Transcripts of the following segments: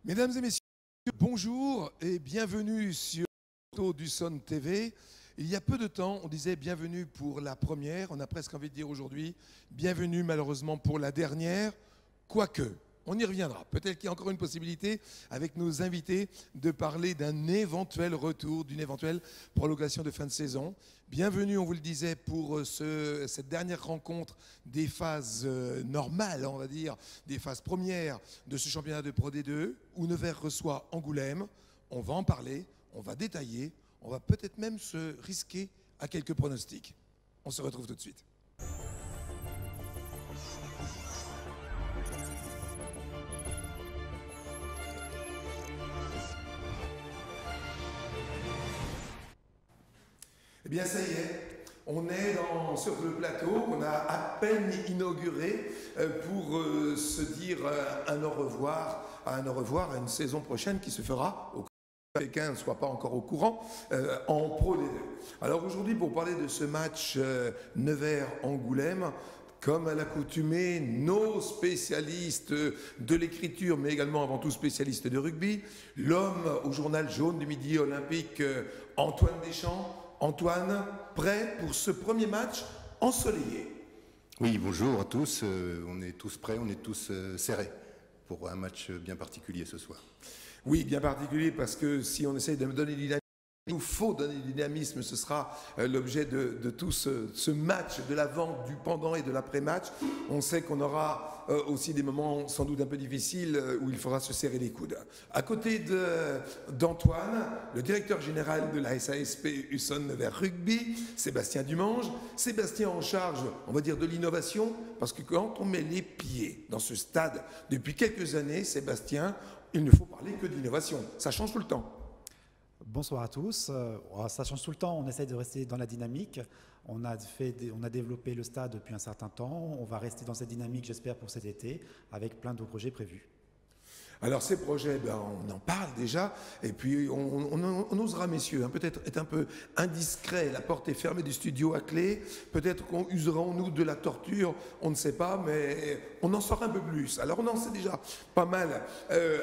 Mesdames et messieurs, bonjour et bienvenue sur du Son TV. Il y a peu de temps, on disait bienvenue pour la première. On a presque envie de dire aujourd'hui bienvenue malheureusement pour la dernière. Quoique, on y reviendra. Peut-être qu'il y a encore une possibilité avec nos invités de parler d'un éventuel retour, d'une éventuelle prolongation de fin de saison. Bienvenue, on vous le disait, pour cette dernière rencontre des phases normales, on va dire, des phases premières de ce championnat de Pro D2, où Nevers reçoit Angoulême. On va en parler, on va détailler, on va peut-être même se risquer à quelques pronostics. On se retrouve tout de suite. Eh bien, ça y est, on est sur le plateau qu'on a à peine inauguré pour se dire un au revoir à une saison prochaine qui se fera au quelqu'un ne soit pas encore au courant, en Pro D2. Alors aujourd'hui, pour parler de ce match Nevers-Angoulême, comme à l'accoutumée, nos spécialistes de l'écriture, mais également avant tout spécialistes de rugby, l'homme au journal jaune du Midi olympique, Antoine Deschamps. Antoine, prêt pour ce premier match ensoleillé? Oui, bonjour à tous. On est tous prêts, on est tous serrés pour un match bien particulier ce soir. Oui, bien particulier parce que si on essaye de me donner du dynamisme, il nous faut donner du dynamisme, ce sera l'objet de tout ce match, de l'avant, du pendant et de l'après-match. On sait qu'on aura aussi des moments sans doute un peu difficiles où il faudra se serrer les coudes. À côté d'Antoine, le directeur général de la SASP Husson Nevers Rugby, Sébastien Dumange. Sébastien en charge, on va dire, de l'innovation, parce que quand on met les pieds dans ce stade depuis quelques années, Sébastien, il ne faut parler que d'innovation. Ça change tout le temps. Bonsoir à tous. Ça change tout le temps. On essaie de rester dans la dynamique. On a développé le stade depuis un certain temps. On va rester dans cette dynamique, j'espère, pour cet été, avec plein de projets prévus. Alors ces projets, on en parle déjà, et puis on osera, messieurs, peut-être être un peu indiscret. La porte est fermée du studio à clé. Peut-être qu'on usera, nous, de la torture, on ne sait pas, mais on en saura un peu plus. Alors on en sait déjà pas mal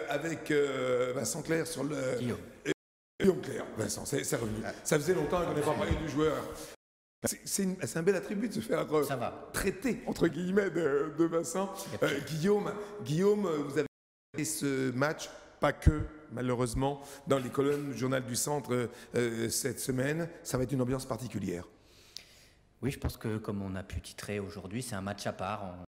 avec Vincent Clerc sur le... Guillaume Clerc, Vincent, c'est revenu. Ça faisait longtemps qu'on n'avait pas parlé du joueur. C'est un bel attribut de se faire traiter, entre guillemets, de Vincent. Guillaume, vous avez fait ce match, pas que, malheureusement, dans les colonnes du Journal du Centre cette semaine. Ça va être une ambiance particulière. Oui, je pense que, comme on a pu titrer aujourd'hui, c'est un match à part. On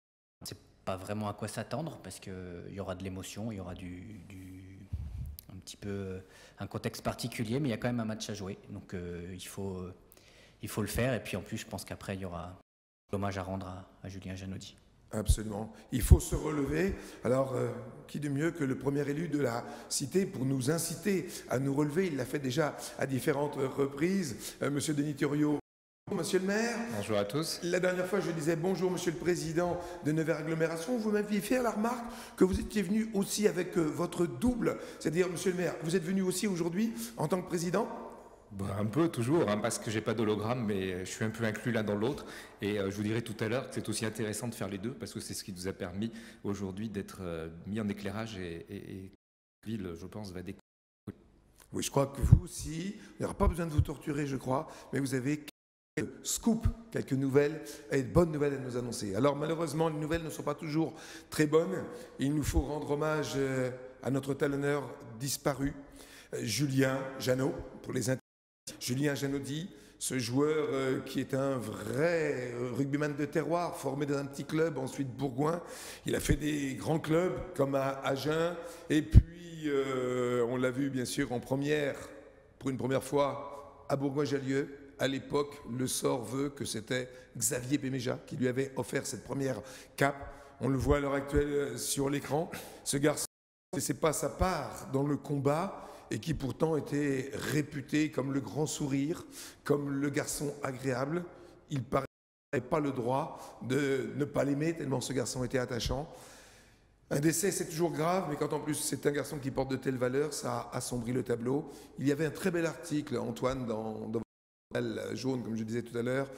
ne sait pas vraiment à quoi s'attendre, parce qu'il y aura de l'émotion, il y aura un petit peu un contexte particulier, mais il y a quand même un match à jouer. Donc il faut le faire. Et puis en plus, je pense qu'après, il y aura un hommage à rendre à Julien Janaudy. Absolument. Il faut se relever. Alors, qui de mieux que le premier élu de la cité pour nous inciter à nous relever? Il l'a fait déjà à différentes reprises. Monsieur Denis Thuriot. Monsieur le maire. Bonjour à tous. La dernière fois, je disais bonjour, monsieur le président de Nevers Agglomération. Vous m'aviez fait la remarque que vous étiez venu aussi avec votre double. C'est-à-dire, monsieur le maire, vous êtes venu aussi aujourd'hui en tant que président? Un peu, toujours, parce que j'ai pas d'hologramme, mais je suis un peu inclus l'un dans l'autre. Et je vous dirai tout à l'heure que c'est aussi intéressant de faire les deux, parce que c'est ce qui nous a permis aujourd'hui d'être mis en éclairage et la ville, je pense, va découvrir. Oui, je crois que vous aussi, il n'y aura pas besoin de vous torturer, je crois, mais vous avez scoop, quelques nouvelles et de bonnes nouvelles à nous annoncer. Alors malheureusement, les nouvelles ne sont pas toujours très bonnes. Il nous faut rendre hommage à notre talonneur disparu, Julien Janot, pour les intéressés. Julien Janaudy, ce joueur qui est un vrai rugbyman de terroir, formé dans un petit club, ensuite bourgoin. Il a fait des grands clubs comme à Agen, et puis on l'a vu bien sûr en première, pour une première fois, à Bourgoin-Jallieu. À l'époque, le sort veut que c'était Xavier Béméja qui lui avait offert cette première cape. On le voit à l'heure actuelle sur l'écran. Ce garçon ne laissait pas sa part dans le combat et qui pourtant était réputé comme le grand sourire, comme le garçon agréable. Il n'avait pas le droit de ne pas l'aimer tellement ce garçon était attachant. Un décès, c'est toujours grave, mais quand en plus c'est un garçon qui porte de telles valeurs, ça assombrit le tableau. Il y avait un très bel article, Antoine, dans jaune, comme je disais tout à l'heure,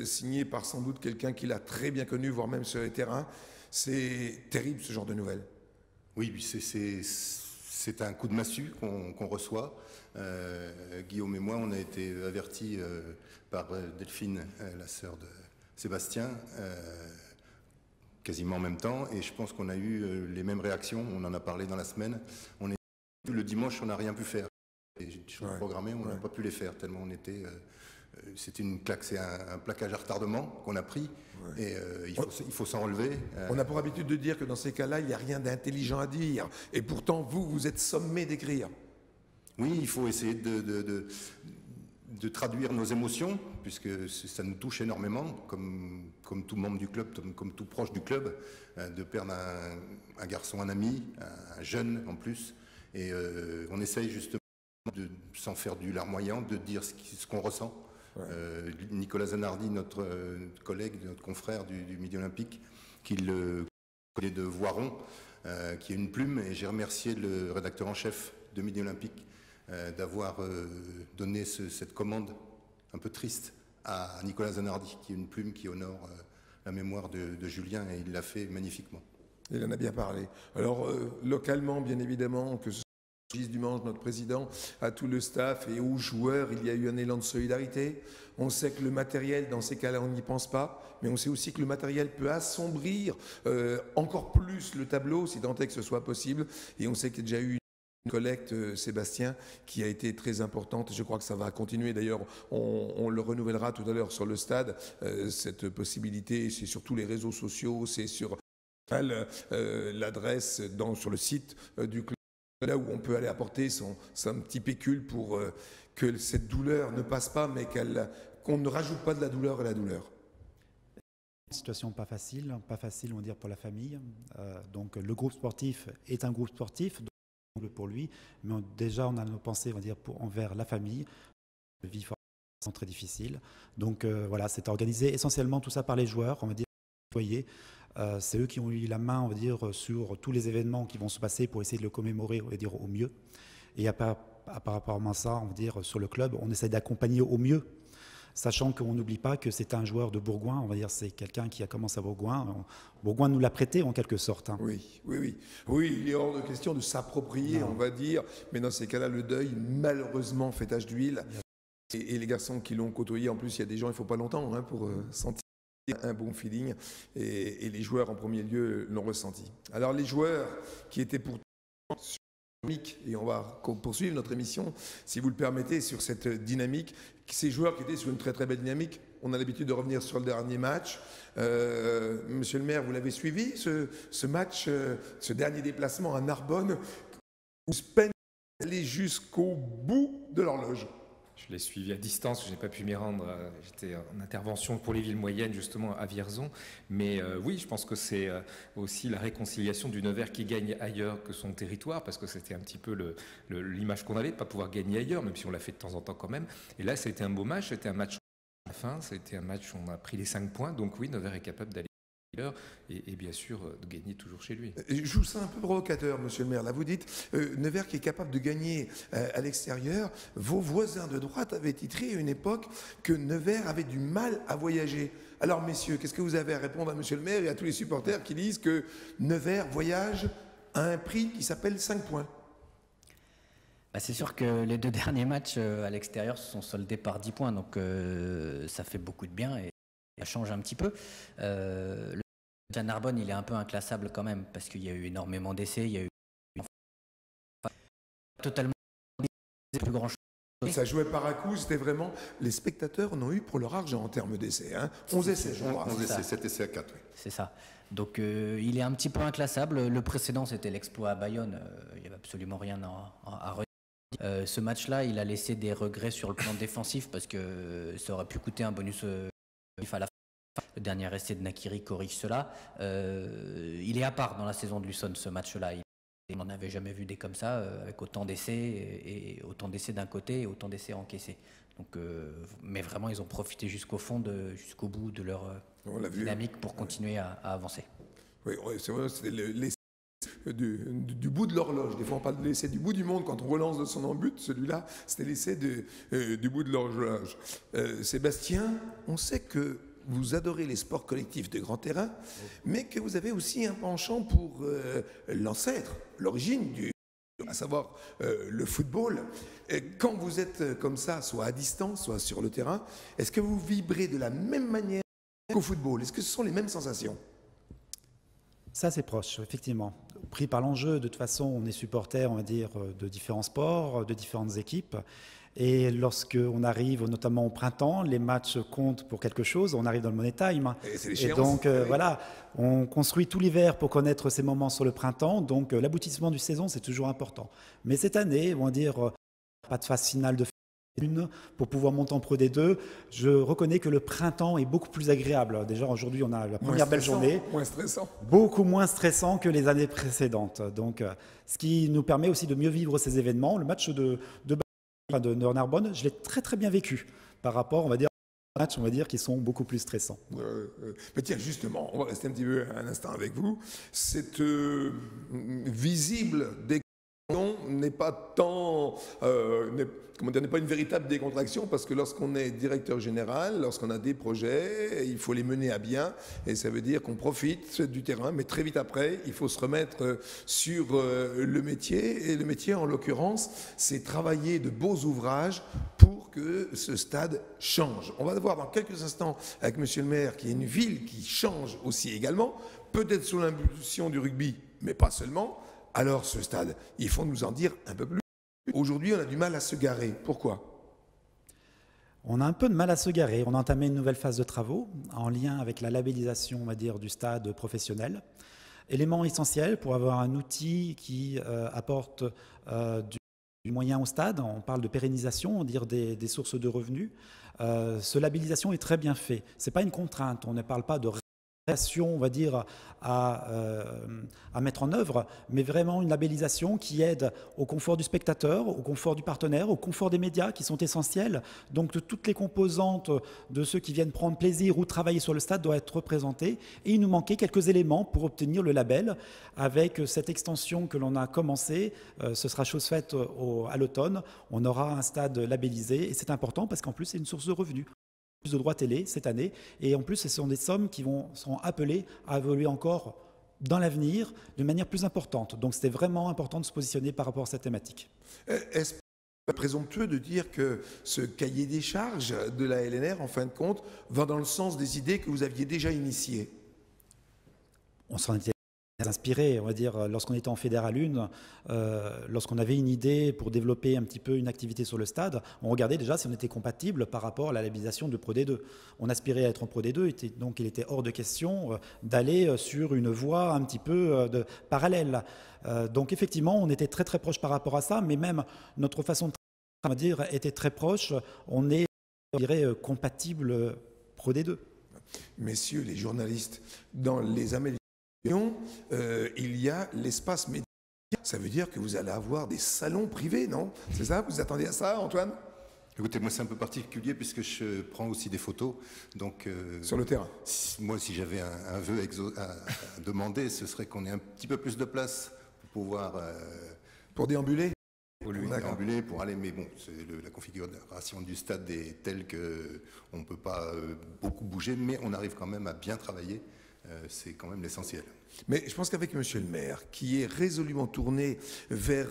signé par sans doute quelqu'un qui l'a très bien connu, voire même sur les terrains. C'est terrible ce genre de nouvelles. Oui, c'est c'est un coup de massue qu'on reçoit. Guillaume et moi, on a été avertis par Delphine, la sœur de Sébastien, quasiment en même temps, et je pense qu'on a eu les mêmes réactions. On en a parlé dans la semaine. Le dimanche, on n'a rien pu faire. Les choses programmées, on n'a pas pu les faire tellement on était. C'était une claque, c'est un plaquage à retardement qu'on a pris. Et il faut s'en relever. On a pour habitude de dire que dans ces cas-là, il n'y a rien d'intelligent à dire. Et pourtant, vous êtes sommé d'écrire. Oui, il faut essayer de traduire nos émotions, puisque ça nous touche énormément, comme tout membre du club, comme tout proche du club, de perdre un garçon, un ami, un jeune en plus. Et on essaye justement, sans faire du larmoyant, de dire ce qu'on ressent. Nicolas Zanardi, notre collègue, notre confrère du Midi Olympique, qui le connaît de Voiron, qui a une plume, et j'ai remercié le rédacteur en chef de Midi Olympique d'avoir donné cette commande un peu triste à Nicolas Zanardi, qui a une plume qui honore la mémoire de Julien, et il l'a fait magnifiquement. Il en a bien parlé. Alors, localement, bien évidemment, que ce Gilles Dumange, notre président, à tout le staff et aux joueurs, il y a eu un élan de solidarité. On sait que le matériel, dans ces cas-là, on n'y pense pas, mais on sait aussi que le matériel peut assombrir encore plus le tableau, si tant est que ce soit possible. Et on sait qu'il y a déjà eu une collecte, Sébastien, qui a été très importante. Je crois que ça va continuer. D'ailleurs, on le renouvellera tout à l'heure sur le stade, cette possibilité. C'est sur tous les réseaux sociaux, c'est sur l'adresse sur le site du club, là où on peut aller apporter son petit pécule pour que cette douleur ne passe pas, mais qu'on ne rajoute pas de la douleur à la douleur. Situation pas facile, on va dire, pour la famille. Donc le groupe sportif est un groupe sportif pour lui, mais déjà on a nos pensées, on va dire, envers la famille. La vie forcément très difficile. Donc voilà, c'est organisé essentiellement tout ça par les joueurs, on va dire, les employés. C'est eux qui ont eu la main, on va dire, sur tous les événements qui vont se passer pour essayer de le commémorer, on va dire, au mieux. Et par rapport à ça, on va dire, sur le club, on essaie d'accompagner au mieux, sachant qu'on n'oublie pas que c'est un joueur de Bourgoin, on va dire, c'est quelqu'un qui a commencé à Bourgoin. Bourgoin nous l'a prêté en quelque sorte. Hein. Oui, il est hors de question de s'approprier, on va dire, mais dans ces cas-là, le deuil, malheureusement, fait tache d'huile. Et les garçons qui l'ont côtoyé, en plus, il y a des gens, il ne faut pas longtemps pour sentir un bon feeling, et les joueurs en premier lieu l'ont ressenti. Alors les joueurs qui étaient pourtant sur la dynamique, et on va poursuivre notre émission si vous le permettez sur cette dynamique, ces joueurs qui étaient sur une très très belle dynamique, on a l'habitude de revenir sur le dernier match. Monsieur le maire, vous l'avez suivi ce match, ce dernier déplacement à Narbonne, où Spen allait jusqu'au bout de l'horloge. Je l'ai suivi à distance, je n'ai pas pu m'y rendre. J'étais en intervention pour les villes moyennes, justement, à Vierzon. Mais oui, je pense que c'est aussi la réconciliation du Nevers qui gagne ailleurs que son territoire, parce que c'était un petit peu l'image qu'on avait, de ne pas pouvoir gagner ailleurs, même si on l'a fait de temps en temps quand même. Et là, ça a été un beau match, c'était un match à la fin, ça a été un match où on a pris les 5 points. Donc oui, Nevers est capable d'aller et bien sûr de gagner toujours chez lui. Je vous sens un peu provocateur, monsieur le maire. Là, vous dites Nevers qui est capable de gagner à l'extérieur. Vos voisins de droite avaient titré à une époque que Nevers avait du mal à voyager. Alors, messieurs, qu'est-ce que vous avez à répondre à monsieur le maire et à tous les supporters qui disent que Nevers voyage à un prix qui s'appelle 5 points? C'est sûr que les 2 derniers matchs à l'extérieur se sont soldés par 10 points, donc ça fait beaucoup de bien et ça change un petit peu. Le match à Narbonne, il est un peu inclassable quand même, parce qu'il y a eu énormément d'essais, il y a eu totalement plus grand chose. Ça jouait par à coup, c'était vraiment... Les spectateurs n'ont eu pour leur argent en termes d'essais. 11 essais, je crois. 11 essais, 7 essais à 4, oui. C'est ça. Donc il est un petit peu inclassable. Le précédent, c'était l'exploit à Bayonne. Il n'y avait absolument rien à redire. Ce match-là, il a laissé des regrets sur le plan défensif, parce que ça aurait pu coûter un bonus à la fin. Le dernier essai de Nakiri corrige cela. Il est à part dans la saison de Luçon, ce match-là. On n'en avait jamais vu des comme ça, avec autant d'essais et autant d'essais d'un côté et autant d'essais encaissés. Donc, mais vraiment, ils ont profité jusqu'au jusqu'au bout de leur dynamique pour continuer à avancer. Oui, c'est vrai, c'était l'essai du bout de l'horloge. Des fois, on parle de l'essai du bout du monde quand on relance de son en-but. Celui-là, c'était l'essai du bout de l'horloge. Sébastien, on sait que vous adorez les sports collectifs de grand terrain, mais que vous avez aussi un penchant pour l'ancêtre, l'origine du à savoir le football. Et quand vous êtes comme ça, soit à distance, soit sur le terrain, est-ce que vous vibrez de la même manière qu'au football? Est-ce que ce sont les mêmes sensations? Ça, c'est proche, effectivement. Pris par l'enjeu, de toute façon, on est supporter, on va dire, de différents sports, de différentes équipes. Et lorsqu'on arrive, notamment au printemps, les matchs comptent pour quelque chose, on arrive dans le money time. Et donc, voilà, on construit tout l'hiver pour connaître ces moments sur le printemps. Donc, l'aboutissement du saison, c'est toujours important. Mais cette année, on va dire, pas de phase finale de une pour pouvoir monter en Pro D2. Je reconnais que le printemps est beaucoup plus agréable. Déjà, aujourd'hui, on a la première belle journée. Moins stressant. Beaucoup moins stressant que les années précédentes. Donc, ce qui nous permet aussi de mieux vivre ces événements. Le match de Narbonne, je l'ai très très bien vécu par rapport, on va dire, aux matchs, on va dire, qui sont beaucoup plus stressants. Mais tiens, justement, on va rester un petit peu un instant avec vous. Cette visible décontraction n'est pas tant, n'est pas une véritable décontraction, parce que lorsqu'on est directeur général, lorsqu'on a des projets, il faut les mener à bien, et ça veut dire qu'on profite du terrain, mais très vite après, il faut se remettre sur le métier, et le métier, en l'occurrence, c'est travailler de beaux ouvrages pour que ce stade change. On va voir dans quelques instants avec Monsieur le maire qu'il y a une ville qui change aussi également, peut-être sous l'impulsion du rugby, mais pas seulement. Alors ce stade, il faut nous en dire un peu plus. Aujourd'hui, on a du mal à se garer. Pourquoi ? On a un peu de mal à se garer. On a entamé une nouvelle phase de travaux en lien avec la labellisation, on va dire, du stade professionnel. Élément essentiel pour avoir un outil qui apporte du moyen au stade. On parle de pérennisation, on dire des sources de revenus. Ce labellisation est très bien fait. Ce n'est pas une contrainte. On ne parle pas de on va dire, à mettre en œuvre, mais vraiment une labellisation qui aide au confort du spectateur, au confort du partenaire, au confort des médias qui sont essentiels. Donc de toutes les composantes de ceux qui viennent prendre plaisir ou travailler sur le stade doivent être représentées. Et il nous manquait quelques éléments pour obtenir le label. Avec cette extension que l'on a commencée, ce sera chose faite à l'automne. On aura un stade labellisé et c'est important parce qu'en plus c'est une source de revenus. Plus de droits télé cette année, et en plus ce sont des sommes qui seront appelées à évoluer encore dans l'avenir de manière plus importante. Donc c'était vraiment important de se positionner par rapport à cette thématique. Est-ce présomptueux de dire que ce cahier des charges de la LNR, en fin de compte, va dans le sens des idées que vous aviez déjà initiées ? On s'en était inspiré, on va dire, lorsqu'on était en Fédéral 1, lorsqu'on avait une idée pour développer un petit peu une activité sur le stade, on regardait déjà si on était compatible par rapport à la labellisation de Pro D2. On aspirait à être en Pro D2, donc il était hors de question d'aller sur une voie un petit peu parallèle. Donc effectivement, on était très très proche par rapport à ça, mais même notre façon de travailler, on va dire, était très proche. On est, on dirait, compatible Pro D2. Messieurs les journalistes, dans les améliorations, il y a l'espace média. Ça veut dire que vous allez avoir des salons privés, non? C'est ça? Vous attendez à ça, Antoine? Écoutez, moi c'est un peu particulier puisque je prends aussi des photos. Donc, sur le terrain? Moi, si j'avais un vœu à demander, ce serait qu'on ait un petit peu plus de place pour pouvoir... pour déambuler? Pour déambuler, pour aller, mais bon, la configuration du stade est telle qu'on ne peut pas beaucoup bouger, mais on arrive quand même à bien travailler. C'est quand même l'essentiel. Mais je pense qu'avec Monsieur le maire, qui est résolument tourné vers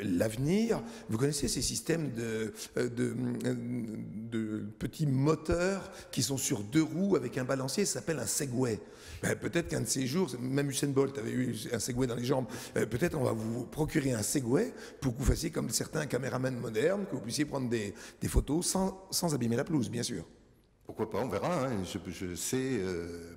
l'avenir, vous connaissez ces systèmes de petits moteurs qui sont sur 2 roues avec un balancier, ça s'appelle un Segway. Ben, peut-être qu'un de ces jours, même Usain Bolt avait eu un Segway dans les jambes, peut-être on va vous procurer un Segway pour que vous fassiez comme certains caméramans modernes, que vous puissiez prendre des photos sans abîmer la pelouse, bien sûr. Pourquoi pas, on verra. Hein. Je sais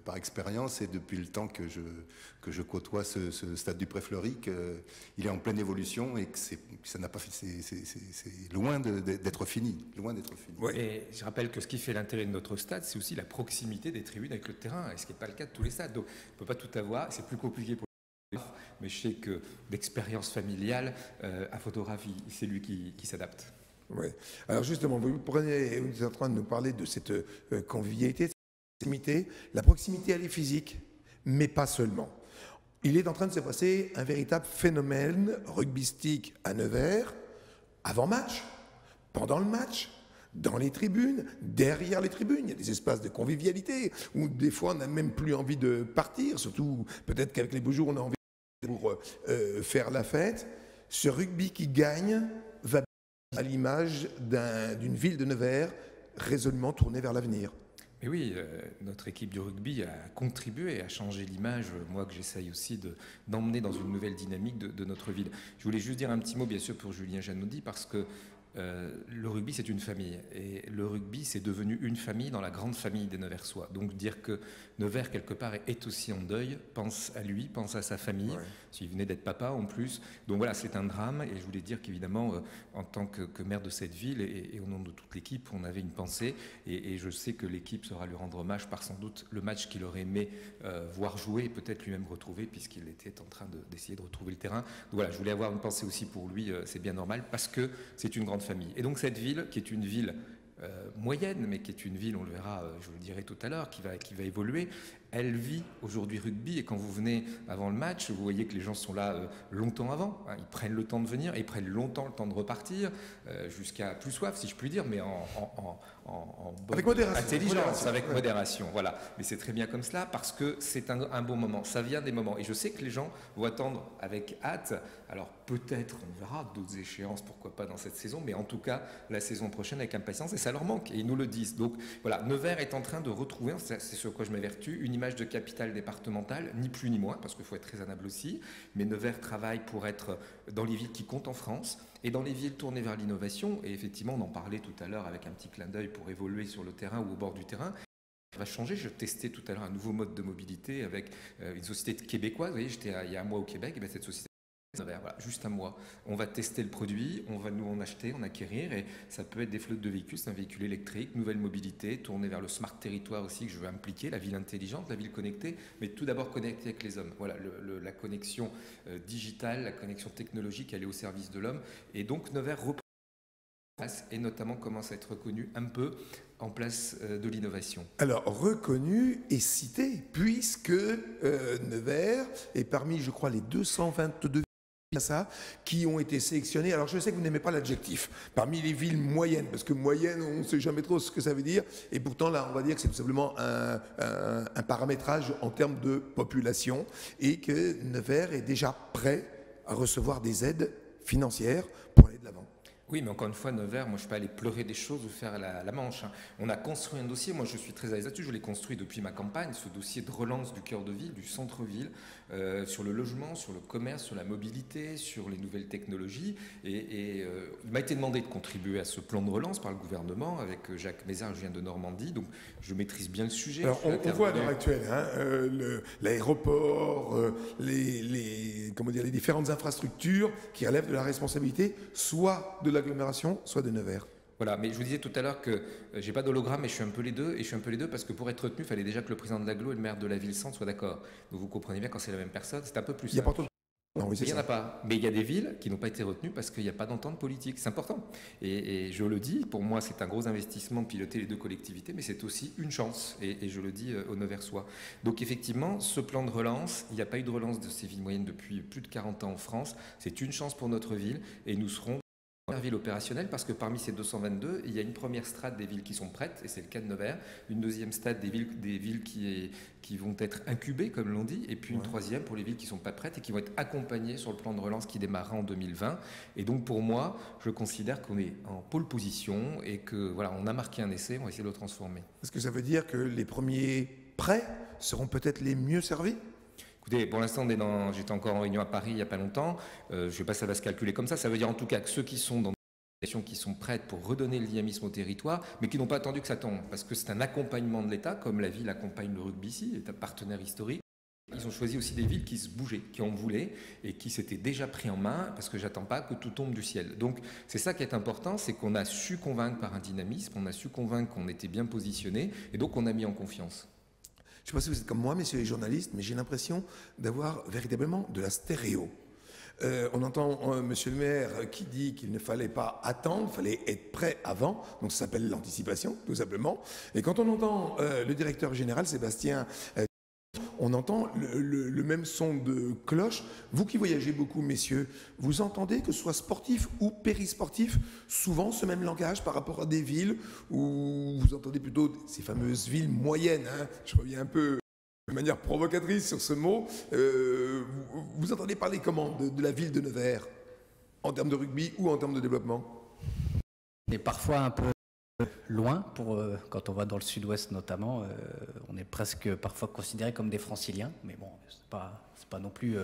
par expérience et depuis le temps que je côtoie ce stade du Pré-Fleury qu'il est en pleine évolution et que ça n'a pas fait, c'est loin d'être fini. Loin d'être fini. Ouais. Et je rappelle que ce qui fait l'intérêt de notre stade, c'est aussi la proximité des tribunes avec le terrain, et ce qui n'est pas le cas de tous les stades. Donc on ne peut pas tout avoir, c'est plus compliqué pour les gens, mais je sais que d'expérience familiale, à photographie, c'est lui qui s'adapte. Oui. Alors justement, vous êtes en train de nous parler de cette convivialité, de cette proximité. La proximité, elle est physique, mais pas seulement. Il est en train de se passer un véritable phénomène rugbystique à Nevers, avant match, pendant le match, dans les tribunes, derrière les tribunes. Il y a des espaces de convivialité où des fois on n'a même plus envie de partir, surtout peut-être qu'avec les beaux jours on a envie pour faire la fête. Ce rugby qui gagne va à l'image d'une ville de Nevers résolument tournée vers l'avenir. Mais oui, notre équipe de rugby a contribué à changer l'image, moi que j'essaye aussi d'emmener dans une nouvelle dynamique de notre ville. Je voulais juste dire un petit mot, bien sûr, pour Julien Janaudy, parce que le rugby, c'est une famille. Et le rugby, c'est devenu une famille dans la grande famille des Neversois. Donc dire que Nevers, quelque part, est aussi en deuil, pense à lui, pense à sa famille. Ouais. Il venait d'être papa en plus. Donc voilà, c'est un drame. Et je voulais dire qu'évidemment, en tant que maire de cette ville et au nom de toute l'équipe, on avait une pensée. Et je sais que l'équipe saura lui rendre hommage par sans doute le match qu'il aurait aimé voir jouer et peut-être lui-même retrouver, puisqu'il était en train d'essayer de retrouver le terrain. Donc voilà, je voulais avoir une pensée aussi pour lui, c'est bien normal, parce que c'est une grande famille. Et donc cette ville, qui est une ville moyenne, mais qui est une ville, on le verra, je vous le dirai tout à l'heure, qui va évoluer, elle vit aujourd'hui rugby. Et quand vous venez avant le match, vous voyez que les gens sont là longtemps avant. Ils prennent le temps de venir et ils prennent longtemps le temps de repartir, jusqu'à plus soif, si je puis dire, mais en bonne avec modération, intelligence, avec modération. Voilà. Mais c'est très bien comme cela parce que c'est un bon moment. Ça vient des moments. Et je sais que les gens vont attendre avec hâte. Alors peut-être, on verra d'autres échéances, pourquoi pas dans cette saison, mais en tout cas, la saison prochaine avec impatience. Et ça leur manque. Et ils nous le disent. Donc voilà, Nevers est en train de retrouver, c'est sur quoi je m'évertue, une image de capitale départementale, ni plus ni moins, parce qu'il faut être raisonnable aussi. Mais Nevers travaille pour être dans les villes qui comptent en France et dans les villes tournées vers l'innovation. Et effectivement, on en parlait tout à l'heure avec un petit clin d'œil pour évoluer sur le terrain ou au bord du terrain. Ça va changer. Je testais tout à l'heure un nouveau mode de mobilité avec une société québécoise. Vous voyez, j'étais il y a un mois au Québec, et bien cette société, voilà, juste un mois. On va tester le produit, on va nous en acheter, en acquérir, et ça peut être des flottes de véhicules, c'est un véhicule électrique, nouvelle mobilité, tourné vers le smart territoire aussi que je veux impliquer, la ville intelligente, la ville connectée, mais tout d'abord connectée avec les hommes. Voilà, la connexion digitale, la connexion technologique, elle est au service de l'homme, et donc Nevers reprend et notamment commence à être reconnu un peu en place de l'innovation. Alors, reconnu et cité, puisque Nevers est parmi, je crois, les 222 qui ont été sélectionnés. Alors je sais que vous n'aimez pas l'adjectif, parmi les villes moyennes, parce que moyenne, on ne sait jamais trop ce que ça veut dire, et pourtant là, on va dire que c'est tout simplement un paramétrage en termes de population, et que Nevers est déjà prêt à recevoir des aides financières pour aller de l'avant. Oui, mais encore une fois, Nevers, moi je ne suis pas allé pleurer des choses ou faire la manche. On a construit un dossier, moi je suis très à l'aise là-dessus, je l'ai construit depuis ma campagne, ce dossier de relance du cœur de ville, du centre-ville, sur le logement, sur le commerce, sur la mobilité, sur les nouvelles technologies. Et il m'a été demandé de contribuer à ce plan de relance par le gouvernement, avec Jacques Mézard, je viens de Normandie, donc je maîtrise bien le sujet. Alors on voit à l'heure actuelle l'aéroport, les différentes infrastructures qui relèvent de la responsabilité soit de l'agglomération, soit de Nevers. Voilà, mais je vous disais tout à l'heure que j'ai pas d'hologramme, mais je suis un peu les deux. Et je suis un peu les deux parce que pour être retenu, il fallait déjà que le président de l'agglo et le maire de la ville-centre soient d'accord. Donc vous comprenez bien, quand c'est la même personne, c'est un peu plus simple. Il n'y a pas trop de... Non, oui, il n'y en a pas. Mais il y a des villes qui n'ont pas été retenues parce qu'il n'y a pas d'entente politique. C'est important. Et je le dis, pour moi, c'est un gros investissement de piloter les deux collectivités, mais c'est aussi une chance. Et je le dis aux Neversois. Donc effectivement, ce plan de relance, il n'y a pas eu de relance de ces villes moyennes depuis plus de 40 ans en France. C'est une chance pour notre ville et nous serons première ville opérationnelle parce que parmi ces 222, il y a une première strate des villes qui sont prêtes, et c'est le cas de Nevers, une deuxième strate des villes qui vont être incubées, comme l'on dit, et puis une troisième pour les villes qui ne sont pas prêtes et qui vont être accompagnées sur le plan de relance qui démarrera en 2020. Et donc pour moi, je considère qu'on est en pole position et que voilà, on a marqué un essai, on va essayer de le transformer. Est-ce que ça veut dire que les premiers prêts seront peut-être les mieux servis ? Écoutez, pour l'instant, j'étais encore en réunion à Paris il n'y a pas longtemps. Je ne sais pas si ça va se calculer comme ça. Ça veut dire en tout cas que ceux qui sont dans des situations qui sont prêtes pour redonner le dynamisme au territoire, mais qui n'ont pas attendu que ça tombe, parce que c'est un accompagnement de l'État, comme la ville accompagne le rugby ici, est un partenaire historique. Ils ont choisi aussi des villes qui se bougeaient, qui en voulaient et qui s'étaient déjà pris en main, parce que j'attends pas que tout tombe du ciel. Donc c'est ça qui est important, c'est qu'on a su convaincre par un dynamisme, on a su convaincre qu'on était bien positionné, et donc on a mis en confiance. Je ne sais pas si vous êtes comme moi, messieurs les journalistes, mais j'ai l'impression d'avoir véritablement de la stéréo. On entend monsieur le maire qui dit qu'il ne fallait pas attendre, il fallait être prêt avant, donc ça s'appelle l'anticipation, tout simplement. Et quand on entend le directeur général, Sébastien, on entend le même son de cloche. Vous qui voyagez beaucoup, messieurs, vous entendez, que ce soit sportif ou périsportif, souvent ce même langage par rapport à des villes où vous entendez plutôt ces fameuses villes moyennes. Je reviens un peu de manière provocatrice sur ce mot. Vous entendez parler comment de la ville de Nevers ? en termes de rugby ou en termes de développement? C'est parfois un peu loin, quand on va dans le sud-ouest notamment, on est presque parfois considérés comme des franciliens, mais bon, c'est pas non plus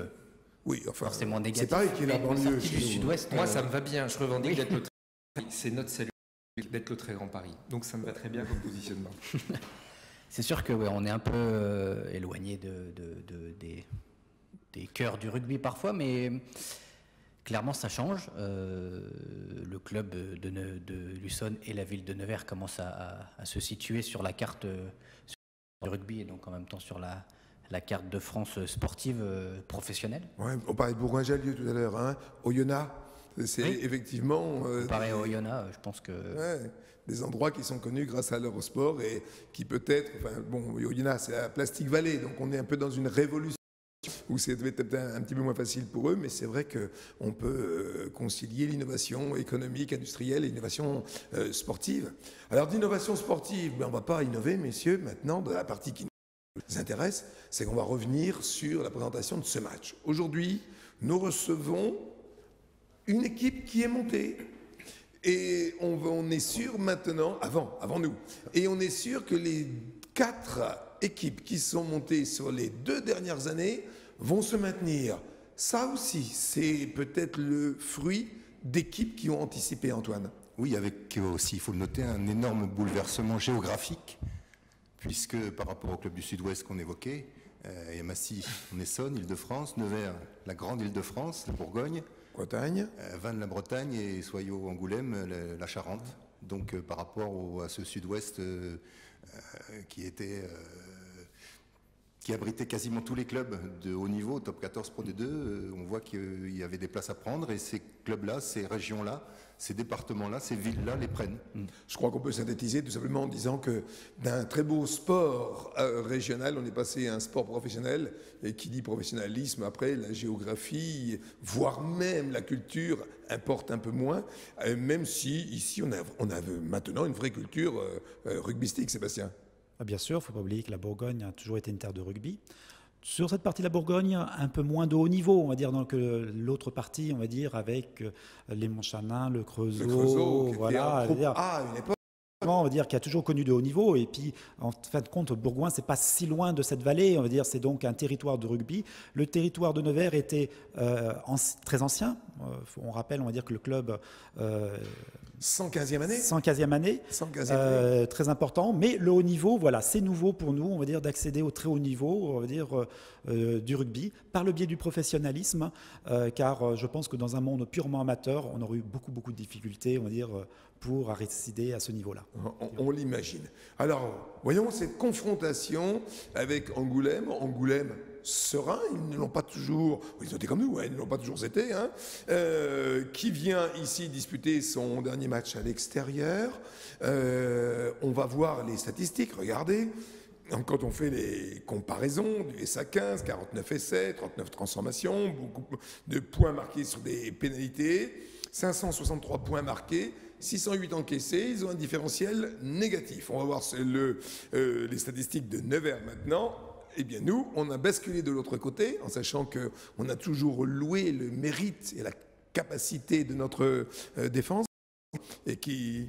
Oui, enfin, forcément négatif. c'est pareil qu'il est la Mais banlieue sorti chez du nous. sud-ouest. Moi, ça me va bien. Je revendique d'être le très... C'est notre salut d'être le très grand Paris. Donc ça me va très bien comme positionnement. C'est sûr que on est un peu éloigné des cœurs du rugby parfois, mais clairement ça change. Le club de Luçon et la ville de Nevers commencent à se situer sur la carte du rugby et donc en même temps sur la carte de France sportive professionnelle. Ouais, on parlait de Bourgoin-Jallieu tout à l'heure, hein. Oyonnax, c'est Oui. effectivement Comparé au Oyonnax, je pense que... ouais, des endroits qui sont connus grâce à l'Eurosport et qui peut-être, enfin bon, Oyonnax c'est la Plastic Valley, donc on est un peu dans une révolution où c'est peut-être un petit peu moins facile pour eux, mais c'est vrai qu'on peut concilier l'innovation économique, industrielle et l'innovation sportive. Alors d'innovation sportive, ben, on ne va pas innover, messieurs, maintenant, de la partie qui nous intéresse, c'est qu'on va revenir sur la présentation de ce match. Aujourd'hui, nous recevons une équipe qui est montée. Et on est sûr maintenant, avant nous, et on est sûr que les 4 équipes qui sont montées sur les 2 dernières années vont se maintenir. Ça aussi, c'est peut-être le fruit d'équipes qui ont anticipé, Antoine. Oui, avec aussi, il faut le noter, un énorme bouleversement géographique, puisque par rapport au club du Sud-Ouest qu'on évoquait, il y a Massy en Essonne, Île-de-France, Nevers, la grande Île-de-France, la Bourgogne, Bretagne. Vannes, la Bretagne et Soyaux, Angoulême, la Charente. Donc par rapport à ce Sud-Ouest qui abritait quasiment tous les clubs de haut niveau, top 14 Pro D2, on voit qu'il y avait des places à prendre et ces clubs-là, ces régions-là, ces départements-là, ces villes-là les prennent. Je crois qu'on peut synthétiser tout simplement en disant que d'un très beau sport régional, on est passé à un sport professionnel, et qui dit professionnalisme, après la géographie, voire même la culture, importe un peu moins, même si ici on a maintenant une vraie culture rugbystique, Sébastien. Bien sûr, il ne faut pas oublier que la Bourgogne a toujours été une terre de rugby. Sur cette partie de la Bourgogne, un peu moins de haut niveau, on va dire, que l'autre partie, on va dire, avec les Montchalin, le Creusot, qui voilà, était à une époque. on va dire qu'il a toujours connu de haut niveau, et puis en fin de compte, Bourgoin, c'est pas si loin de cette vallée, on va dire, c'est donc un territoire de rugby. Le territoire de Nevers était très ancien. On rappelle, on va dire que le club 115e année. 115e année, 115e année. très important, mais le haut niveau, voilà, c'est nouveau pour nous, on va dire, d'accéder au très haut niveau, on va dire, du rugby, par le biais du professionnalisme, car je pense que dans un monde purement amateur, on aurait eu beaucoup de difficultés, on va dire, pour accéder à ce niveau-là. On l'imagine. Alors, voyons cette confrontation avec Angoulême. Angoulême serein, ils ne l'ont pas toujours, ils ont été comme nous, hein, ils ne l'ont pas toujours été, hein, qui vient ici disputer son dernier match à l'extérieur. On va voir les statistiques, regardez. Quand on fait les comparaisons du SA15, 49 essais, 39 transformations, beaucoup de points marqués sur des pénalités, 563 points marqués, 608 encaissés, ils ont un différentiel négatif. On va voir les statistiques de Nevers maintenant. Eh bien nous, on a basculé de l'autre côté, en sachant qu'on a toujours loué le mérite et la capacité de notre défense, et qui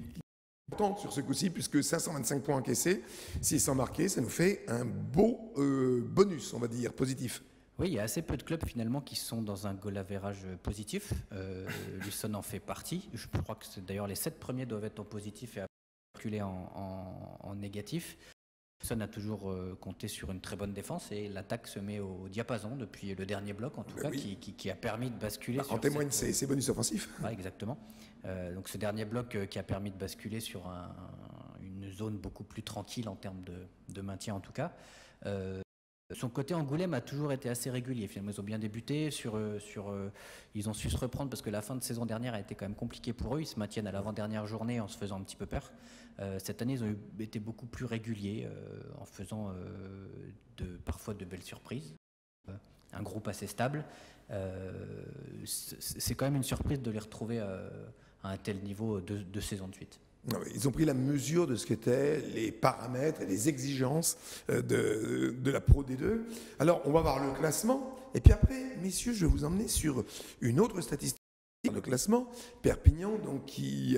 tente sur ce coup-ci, puisque 525 points encaissés, 600 marqués, ça nous fait un beau bonus, on va dire, positif. Oui, il y a assez peu de clubs finalement qui sont dans un goal average positif. Luçon en fait partie. Je crois que d'ailleurs les 7 premiers doivent être en positif et reculer en négatif. Luçon a toujours compté sur une très bonne défense et l'attaque se met au diapason depuis le dernier bloc en tout cas, oui. qui a permis de basculer. En témoignent ces bonus offensifs. Ouais, exactement. Donc ce dernier bloc qui a permis de basculer sur une zone beaucoup plus tranquille en termes de maintien en tout cas. Son côté Angoulême a toujours été assez régulier. Finalement, ils ont bien débuté. Ils ont su se reprendre parce que la fin de saison dernière a été quand même compliquée pour eux. Ils se maintiennent à l'avant-dernière journée en se faisant un petit peu peur. Cette année, ils ont été beaucoup plus réguliers en faisant parfois de belles surprises. Un groupe assez stable. C'est quand même une surprise de les retrouver à un tel niveau de saison de suite. Ils ont pris la mesure de ce qu'étaient les paramètres et les exigences de la Pro D2. Alors, on va voir le classement. Et puis après, messieurs, je vais vous emmener sur une autre statistique dans le classement. Perpignan, donc, qui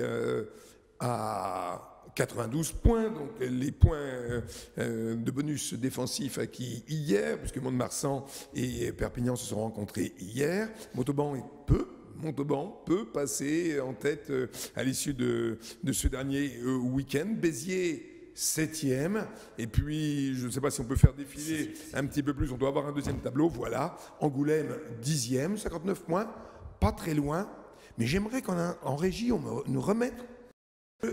a 92 points, donc les points de bonus défensif acquis hier, puisque Mont-de-Marsan et Perpignan se sont rencontrés hier. Montauban peut passer en tête à l'issue de ce dernier week-end. Béziers, 7e. Et puis, je ne sais pas si on peut faire défiler un petit peu plus, on doit avoir un deuxième tableau. Voilà. Angoulême, 10e, 59 points. Pas très loin. Mais j'aimerais qu'en régie, on nous remette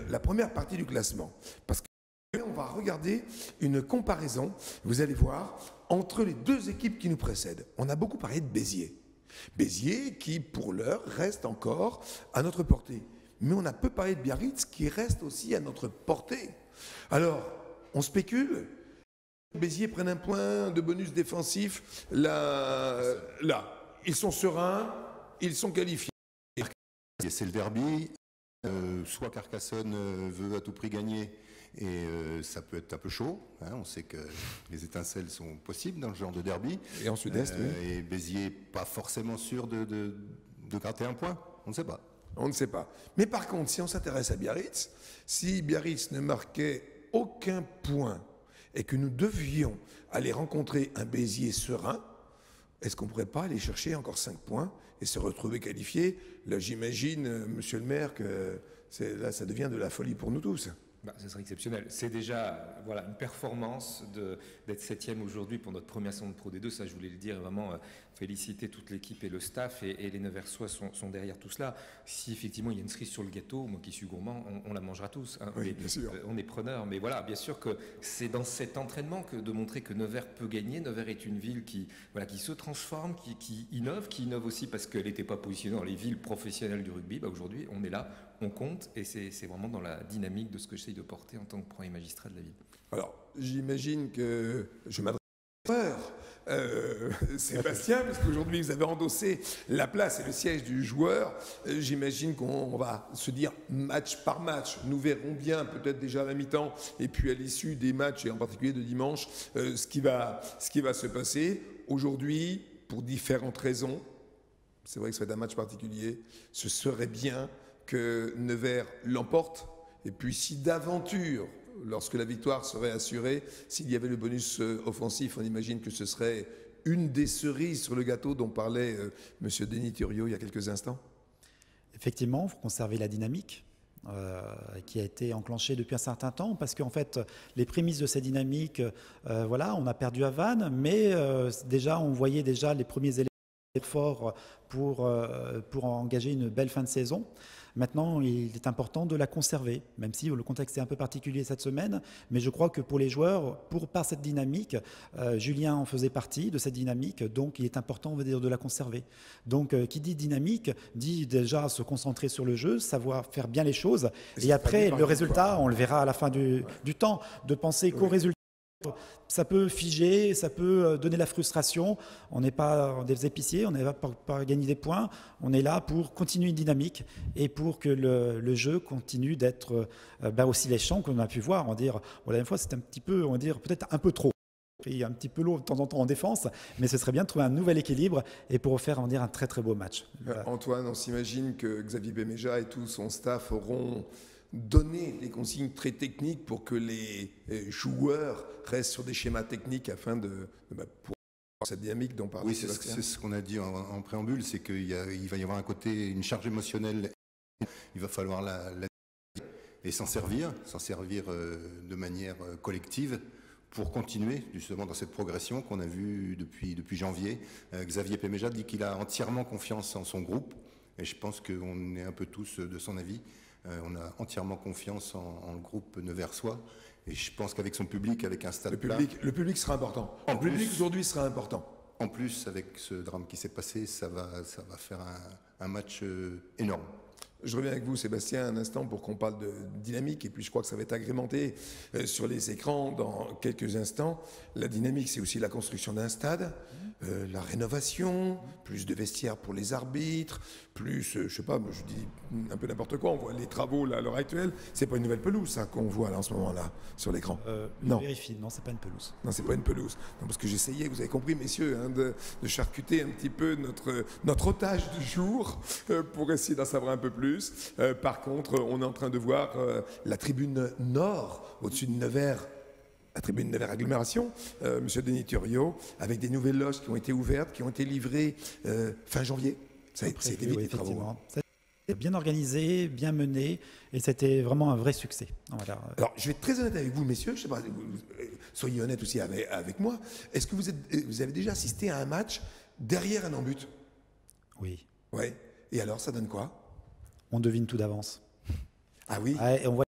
la première partie du classement. Parce qu'on va regarder une comparaison, vous allez voir, entre les deux équipes qui nous précèdent. On a beaucoup parlé de Béziers. Béziers qui, pour l'heure, reste encore à notre portée. Mais on a peu parlé de Biarritz qui reste aussi à notre portée. Alors, on spécule. Béziers prennent un point de bonus défensif. Là, ils sont sereins, ils sont qualifiés. C'est le derby. Soit Carcassonne veut à tout prix gagner et ça peut être un peu chaud. Hein, on sait que les étincelles sont possibles dans le genre de derby. Et en sud-est, oui. Et Béziers, pas forcément sûr de gratter un point. On ne sait pas. On ne sait pas. Mais par contre, si on s'intéresse à Biarritz, si Biarritz ne marquait aucun point et que nous devions aller rencontrer un Béziers serein, est-ce qu'on ne pourrait pas aller chercher encore 5 points et se retrouver qualifié? Là, j'imagine, monsieur le maire, que là, ça devient de la folie pour nous tous. Ce serait exceptionnel. C'est déjà une performance d'être 7e aujourd'hui pour notre première saison de Pro D2. Ça, je voulais le dire, vraiment féliciter toute l'équipe et le staff et les Neversois sont derrière tout cela. Si effectivement il y a une cerise sur le gâteau, moi qui suis gourmand, on la mangera tous. Hein. Oui, bien sûr. On est preneurs. Mais voilà, bien sûr que c'est dans cet entraînement que de montrer que Nevers peut gagner. Nevers est une ville qui se transforme, qui innove aussi parce qu'elle n'était pas positionnée dans les villes professionnelles du rugby. Aujourd'hui, on est là, on compte et c'est vraiment dans la dynamique de ce que j'essaye de porter en tant que premier magistrat de la ville. Alors, j'imagine que je m'adresse Sébastien, parce qu'aujourd'hui vous avez endossé la place et le siège du joueur. J'imagine qu'on va se dire match par match. Nous verrons bien, peut-être déjà à la mi-temps, et puis à l'issue des matchs, et en particulier de dimanche, ce qui va se passer. Aujourd'hui, pour différentes raisons, c'est vrai que ça va être un match particulier, ce serait bien que Nevers l'emporte. Et puis si d'aventure, lorsque la victoire serait assurée, s'il y avait le bonus offensif, on imagine que ce serait une des cerises sur le gâteau dont parlait M. Denis Thuriot il y a quelques instants. Effectivement, il faut conserver la dynamique qui a été enclenchée depuis un certain temps, parce qu'en fait, les prémices de cette dynamique, on a perdu à Vannes, mais déjà, on voyait déjà les premiers éléments forts pour engager une belle fin de saison. Maintenant, il est important de la conserver, même si le contexte est un peu particulier cette semaine. Mais je crois que pour les joueurs, par cette dynamique, Julien en faisait partie de cette dynamique, donc il est important, on va dire, de la conserver. Donc, qui dit dynamique, dit déjà se concentrer sur le jeu, savoir faire bien les choses. Et après, le résultat, on le verra à la fin du temps, de penser qu'au résultat. Ça peut figer, ça peut donner la frustration. On n'est pas des épiciers, on n'est là pour gagner des points. On est là pour continuer une dynamique et pour que le jeu continue d'être aussi léchant qu'on a pu voir. On va dire, la dernière fois, c'était un petit peu, on va dire, peut-être un peu trop. Il y a un petit peu lourd de temps en temps en défense, mais ce serait bien de trouver un nouvel équilibre et pour faire, on va dire, un très très beau match. Antoine, on s'imagine que Xavier Béméja et tout son staff auront donner des consignes très techniques pour que les joueurs restent sur des schémas techniques afin pour cette dynamique dont parlait Sébastien. C'est ce qu'on a dit en préambule, c'est qu'il va y avoir un côté, une charge émotionnelle. Il va falloir et s'en servir de manière collective pour continuer justement dans cette progression qu'on a vue depuis janvier. Xavier Béméja dit qu'il a entièrement confiance en son groupe et je pense qu'on est un peu tous de son avis. On a entièrement confiance en le groupe neversois et je pense qu'avec son public, avec un stade plein... Le public sera important. Le public aujourd'hui sera important. En plus, avec ce drame qui s'est passé, ça va faire un match énorme. Je reviens avec vous, Sébastien, un instant pour qu'on parle de dynamique, et puis je crois que ça va être agrémenté sur les écrans dans quelques instants. La dynamique, c'est aussi la construction d'un stade, la rénovation, plus de vestiaires pour les arbitres, plus, je sais pas, je dis un peu n'importe quoi, on voit les travaux là, à l'heure actuelle. C'est pas une nouvelle pelouse, ça, qu'on voit là en ce moment-là, sur l'écran. Non. Je vérifie, non, c'est pas une pelouse. Non, c'est pas une pelouse. Non, parce que j'essayais, vous avez compris, messieurs, hein, de charcuter un petit peu notre otage du jour pour essayer d'en savoir un peu plus. Par contre, on est en train de voir la tribune nord, au-dessus de Nevers, la tribune Nevers Agglomération, Monsieur Denis Thuriot, avec des nouvelles loges qui ont été ouvertes, qui ont été livrées fin janvier. Ça a été vite, les travaux. C'était bien organisé, bien mené, et c'était vraiment un vrai succès. Voilà. Alors, je vais être très honnête avec vous, messieurs, je sais pas, soyez honnêtes aussi avec moi. Est-ce que vous avez déjà assisté à un match derrière un en-but? Oui. Ouais. Et alors, ça donne quoi? On devine tout d'avance. Ah oui? Ouais, on voit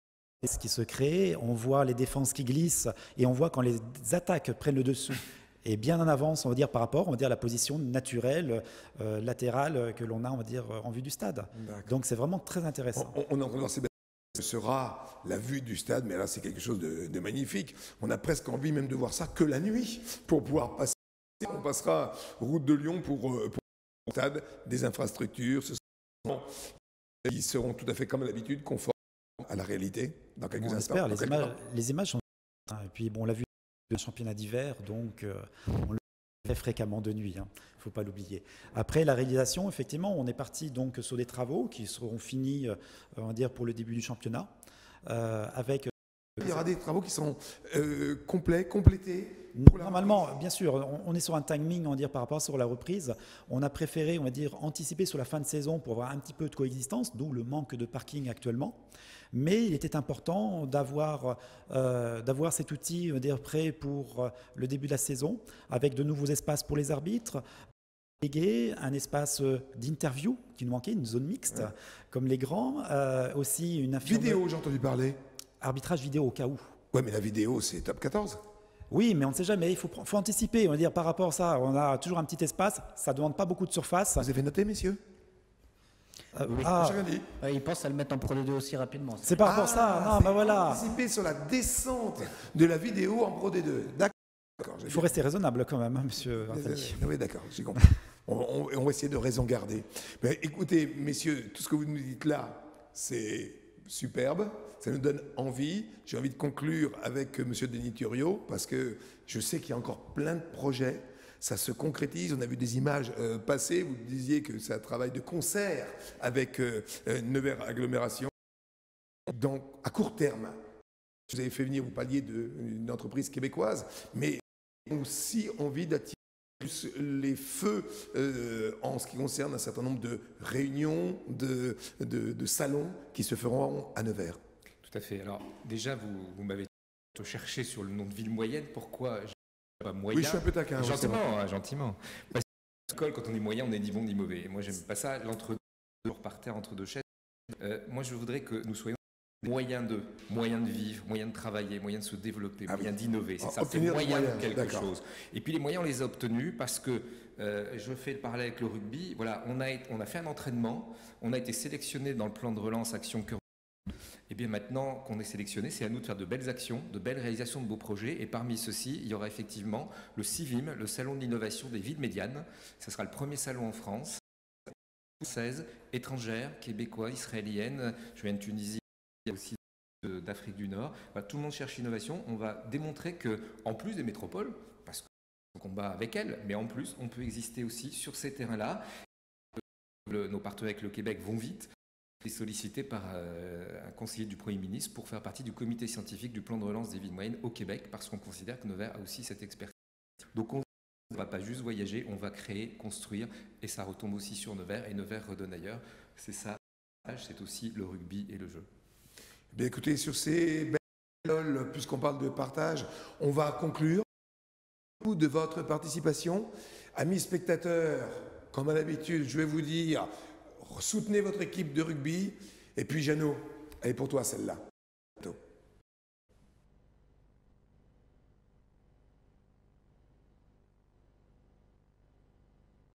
ce qui se crée, on voit les défenses qui glissent, et on voit quand les attaques prennent le dessus. Et bien en avance, on va dire, par rapport, on va dire, à la position naturelle, latérale que l'on a, on va dire, en vue du stade. Donc c'est vraiment très intéressant. On est en train de voir ce sera la vue du stade, mais là c'est quelque chose de magnifique. On a presque envie même de voir ça que la nuit, pour pouvoir passer. On passera route de Lyon pour le stade, des infrastructures, qui seront tout à fait comme d'habitude conformes à la réalité dans quelques instants. On espère, les images sont... Et puis bon, on l'a vu le championnat d'hiver, donc on le fait fréquemment de nuit, il ne faut pas l'oublier. Après la réalisation, effectivement, on est parti donc sur des travaux qui seront finis, on va dire, pour le début du championnat, avec... Il y aura des travaux qui sont complétés. Normalement, bien sûr, on est sur un timing, on va dire, par rapport sur la reprise. On a préféré, on va dire, anticiper sur la fin de saison pour avoir un petit peu de coexistence, d'où le manque de parking actuellement. Mais il était important d'avoir cet outil, on va dire, prêt pour le début de la saison, avec de nouveaux espaces pour les arbitres, un espace d'interview qui nous manquait, une zone mixte, comme les grands, aussi une infirmerie. Vidéo, j'ai entendu parler. Arbitrage vidéo au cas où. Ouais, mais la vidéo, c'est top 14. Oui, mais on ne sait jamais, il faut anticiper. On va dire par rapport à ça, on a toujours un petit espace, ça ne demande pas beaucoup de surface. Vous avez noté, messieurs? Oui. Il pense à le mettre en Pro D2 aussi rapidement. C'est par rapport à ça, non, bah voilà. Anticiper sur la descente de la vidéo en Pro D2. D'accord. Il faut rester raisonnable quand même, monsieur Vartali. Oui, d'accord, j'ai compris. On va essayer de raison garder. Mais écoutez, messieurs, tout ce que vous nous dites là, c'est superbe. Ça nous donne envie. J'ai envie de conclure avec M. Denis Thuriot parce que je sais qu'il y a encore plein de projets. Ça se concrétise. On a vu des images passer. Vous disiez que c'est un travail de concert avec Nevers Agglomération. Donc, à court terme, vous avez fait venir, vous parliez d'une entreprise québécoise, mais aussi envie d'attirer les feux en ce qui concerne un certain nombre de réunions, de salons qui se feront à Nevers. Tout à fait. Alors déjà, vous m'avez cherché sur le nom de ville moyenne. Pourquoi pas moyen? Oui, je suis un peu taquin. Gentiment. Parce que quand on est moyen, on est ni bon ni mauvais. Et moi, j'aime pas ça. L'entre-deux, par terre entre deux chaises. Moi, je voudrais que nous soyons moyens de vivre, moyens de travailler, moyens de se développer, moyens d'innover. C'est ça, c'est moyen de quelque chose. Et puis les moyens, on les a obtenus parce que, je fais le parallèle avec le rugby, voilà, on a fait un entraînement, on a été sélectionné dans le plan de relance Action Cœur. Et bien maintenant qu'on est sélectionné, c'est à nous de faire de belles actions, de belles réalisations de beaux projets. Et parmi ceux-ci, il y aura effectivement le CIVIM, le Salon de l'innovation des villes médianes. Ce sera le premier salon en France. Françaises, étrangères, québécois, israéliennes, je viens de Tunisie, il y a aussi d'Afrique du Nord. Voilà, tout le monde cherche l'innovation. On va démontrer qu'en plus des métropoles, parce qu'on combat avec elles, mais en plus, on peut exister aussi sur ces terrains-là. Nos partenaires avec le Québec vont vite. Est sollicité par un conseiller du Premier ministre pour faire partie du comité scientifique du plan de relance des villes moyennes au Québec, parce qu'on considère que Nevers a aussi cette expertise. Donc on ne va pas juste voyager, on va créer, construire, et ça retombe aussi sur Nevers, et Nevers redonne ailleurs. C'est ça, c'est aussi le rugby et le jeu. Bien écoutez, sur ces belles paroles, puisqu'on parle de partage, on va conclure. Beaucoup de votre participation. Amis spectateurs, comme à l'habitude, je vais vous dire, soutenez votre équipe de rugby. Et puis Jeannot, elle est pour toi celle-là.